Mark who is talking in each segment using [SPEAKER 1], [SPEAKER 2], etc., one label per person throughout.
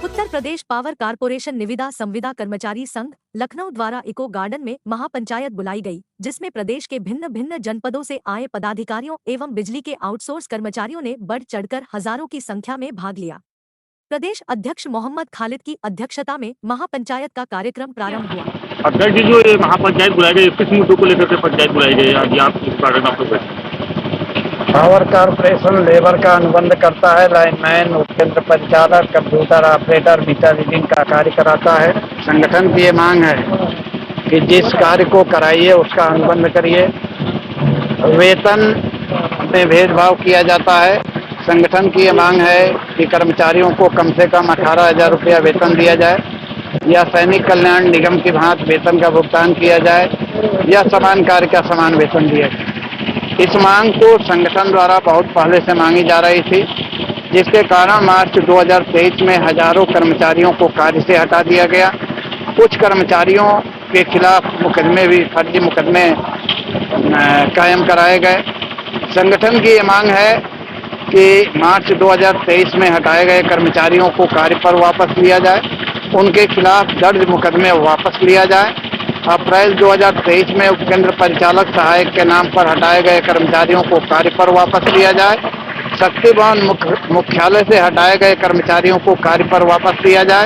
[SPEAKER 1] Uttar Pradesh power corporation निविदा संविदा कर्मचारी संघ लखनऊ द्वारा इको गार्डन में महापंचायत बुलाई गई, जिसमें प्रदेश के भिन्न भिन्न जनपदों से आए पदाधिकारियों एवं बिजली के आउटसोर्स कर्मचारियों ने बढ़ चढ़कर हजारों की संख्या में भाग लिया। प्रदेश अध्यक्ष मोहम्मद खालिद की अध्यक्षता में महापंचायत का कार्यक्रम प्रारंभ हुआ।
[SPEAKER 2] अध्यक्ष जी, जो ये महापंचायत बुलाई गई, किस मुद्दों को लेकर के पंचायत बुलाई गई? आज आप इस कारण आप लोग
[SPEAKER 3] पावर कारपोरेशन लेबर का अनुबंध करता है, लाइनमैन, उपकेंद्र परिचालक, कंप्यूटर ऑपरेटर, मीटर रीडिंग का कार्य कराता है। संगठन की ये मांग है कि जिस कार्य को कराइए उसका अनुबंध करिए। वेतन में भेदभाव किया जाता है। संगठन की ये मांग है कि कर्मचारियों को कम से कम 18,000 रुपया वेतन दिया जाए, या सैनिक कल्याण निगम की भांति वेतन का भुगतान किया जाए, या समान कार्य का समान वेतन दिया जाए। इस मांग को संगठन द्वारा बहुत पहले से मांगी जा रही थी, जिसके कारण मार्च 2023 में हजारों कर्मचारियों को कार्य से हटा दिया गया। कुछ कर्मचारियों के खिलाफ मुकदमे भी, फर्जी मुकदमे कायम कराए गए। संगठन की ये मांग है कि मार्च 2023 में हटाए गए कर्मचारियों को कार्य पर वापस लिया जाए, उनके खिलाफ दर्ज मुकदमे वापस लिया जाए। अप्रैल 2023 में उपकेंद्र परिचालक सहायक के नाम पर हटाए गए कर्मचारियों को कार्य पर वापस लिया जाए। शक्ति भवन मुख्यालय से हटाए गए कर्मचारियों को कार्य पर वापस लिया जाए।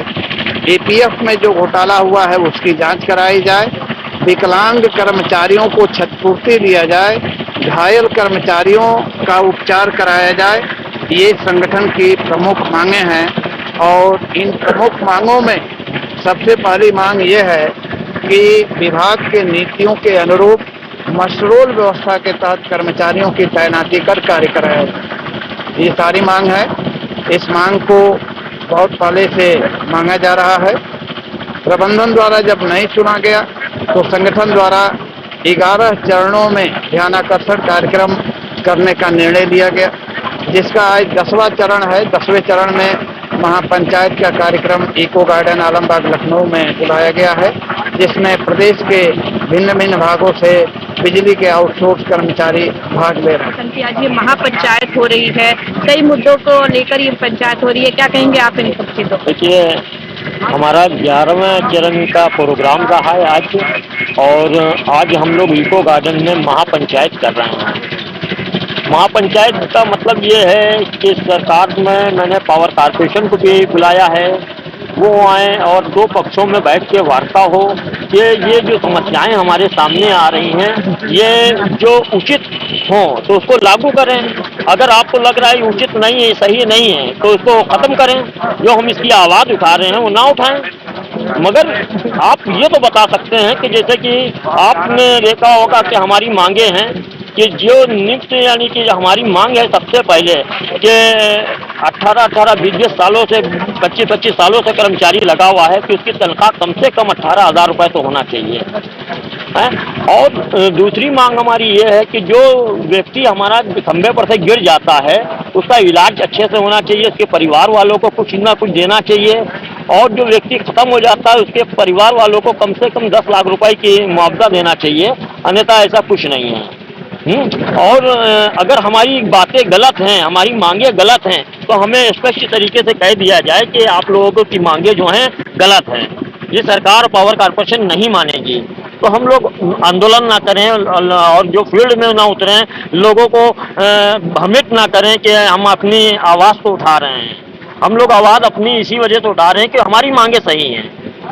[SPEAKER 3] एपीएफ में जो घोटाला हुआ है उसकी जांच कराई जाए। विकलांग कर्मचारियों को क्षतिपूर्ति दिया जाए। घायल कर्मचारियों का उपचार कराया जाए। ये संगठन की प्रमुख मांगे हैं, और इन प्रमुख मांगों में सबसे पहली मांग ये है कि विभाग के नीतियों के अनुरूप मशरूल व्यवस्था के तहत कर्मचारियों की तैनाती कर कार्य कराया जाए। ये सारी मांग है। इस मांग को बहुत पहले से मांगा जा रहा है। प्रबंधन द्वारा जब नहीं चुना गया तो संगठन द्वारा 11 चरणों में ध्यानाकर्षण कार्यक्रम करने का निर्णय लिया गया, जिसका आज 10वां चरण है। 10वें चरण में महापंचायत का कार्यक्रम इको गार्डन आलमबाग लखनऊ में बुलाया गया है, जिसमें प्रदेश के भिन्न भिन्न भागों से बिजली के आउटसोर्स कर्मचारी भाग ले रहे हैं।
[SPEAKER 4] आज ये महापंचायत हो रही है, कई मुद्दों को लेकर ये पंचायत हो रही है, क्या कहेंगे आप इन सब चीजों?
[SPEAKER 2] देखिए, हमारा 11वें चरण का प्रोग्राम रहा है आज, और आज हम लोग इको गार्डन में महापंचायत कर रहे हैं। महापंचायत का मतलब ये है कि सरकार में मैंने पावर कारपोरेशन को भी बुलाया है, वो आए और दो पक्षों में बैठ के वार्ता हो कि ये जो समस्याएं हमारे सामने आ रही हैं, ये जो उचित हो तो उसको लागू करें। अगर आपको लग रहा है उचित नहीं है, सही नहीं है, तो उसको ख़त्म करें। जो हम इसकी आवाज़ उठा रहे हैं वो ना उठाएं। मगर आप ये तो बता सकते हैं कि जैसे कि आपने देखा होगा कि हमारी मांगे हैं कि जो नियुक्त, यानी कि हमारी मांग है सबसे पहले कि 18 20 सालों से 25 सालों से कर्मचारी लगा हुआ है कि उसकी तनख्वाह कम से कम 18,000 रुपये तो होना चाहिए है। और दूसरी मांग हमारी ये है कि जो व्यक्ति हमारा खंभे पर से गिर जाता है उसका इलाज अच्छे से होना चाहिए, उसके परिवार वालों को कुछ ना कुछ देना चाहिए, और जो व्यक्ति खत्म हो जाता है उसके परिवार वालों को कम से कम 10 लाख रुपए की मुआवजा देना चाहिए, अन्यथा ऐसा कुछ नहीं है। और अगर हमारी बातें गलत हैं, हमारी मांगे गलत हैं, तो हमें स्पष्ट तरीके से कह दिया जाए कि आप लोगों की मांगे जो हैं गलत हैं। ये सरकार पावर कारपोरेशन नहीं मानेगी, तो हम लोग आंदोलन ना करें और जो फील्ड में ना उतरें, लोगों को भ्रमित ना करें कि हम अपनी आवाज़ को उठा रहे हैं। हम लोग आवाज़ अपनी इसी वजह से उठा रहे हैं कि हमारी मांगे सही हैं,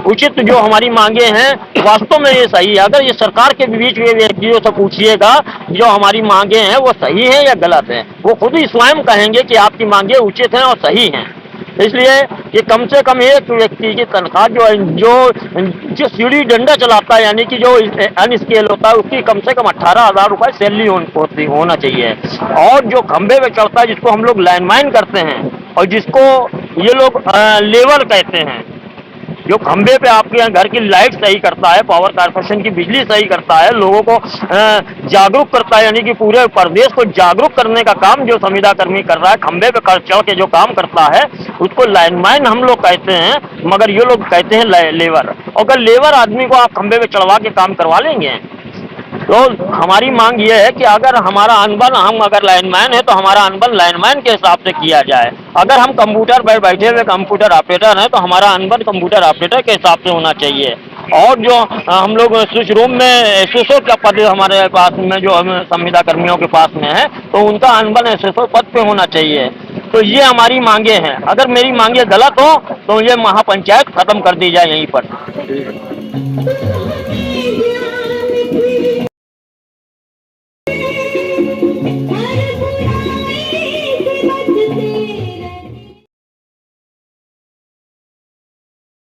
[SPEAKER 2] उचित जो हमारी मांगे हैं वास्तव में ये सही है। अगर ये सरकार के बीच में व्यक्तियों से पूछिएगा जो हमारी मांगे हैं वो सही है या गलत है, वो खुद ही स्वयं कहेंगे कि आपकी मांगे उचित हैं और सही हैं। इसलिए ये कम से कम एक व्यक्ति की तनख्वाह जो सीढ़ी डंडा चलाता है, यानी कि जो अनस्केल होता है, उसकी कम से कम 18,000 रुपये सैलरी होना चाहिए। और जो खंभे पे चढ़ता है, जिसको हम लोग लाइनमैन करते हैं और जिसको ये लोग लेबर कहते हैं, जो खंभे पे आपके यहाँ घर की लाइट सही करता है, पावर कारपोरेशन की बिजली सही करता है, लोगों को जागरूक करता है, यानी कि पूरे प्रदेश को जागरूक करने का काम जो संविदा कर्मी कर रहा है, खंभे पे चढ़ के जो काम करता है उसको लाइनमैन हम लोग कहते हैं, मगर ये लोग कहते हैं लेबर। अगर लेबर आदमी को आप खंभे पे चढ़वा के काम करवा लेंगे तो हमारी मांग ये है कि अगर हमारा अनबन, हम अगर लाइनमैन है तो हमारा अनबन लाइनमैन के हिसाब से किया जाए। अगर हम कंप्यूटर पर बैठे हुए कंप्यूटर ऑपरेटर हैं तो हमारा अनबन कंप्यूटर ऑपरेटर के हिसाब से होना चाहिए। और जो हम लोग स्विच रूम में एसएसओ का पद हमारे पास में जो हम संविदा कर्मियों के पास में है तो उनका अनबन एसएसओ पद पे होना चाहिए। तो ये हमारी मांगे हैं। अगर मेरी मांगे गलत हो तो ये महापंचायत खत्म कर दी जाए यहीं पर।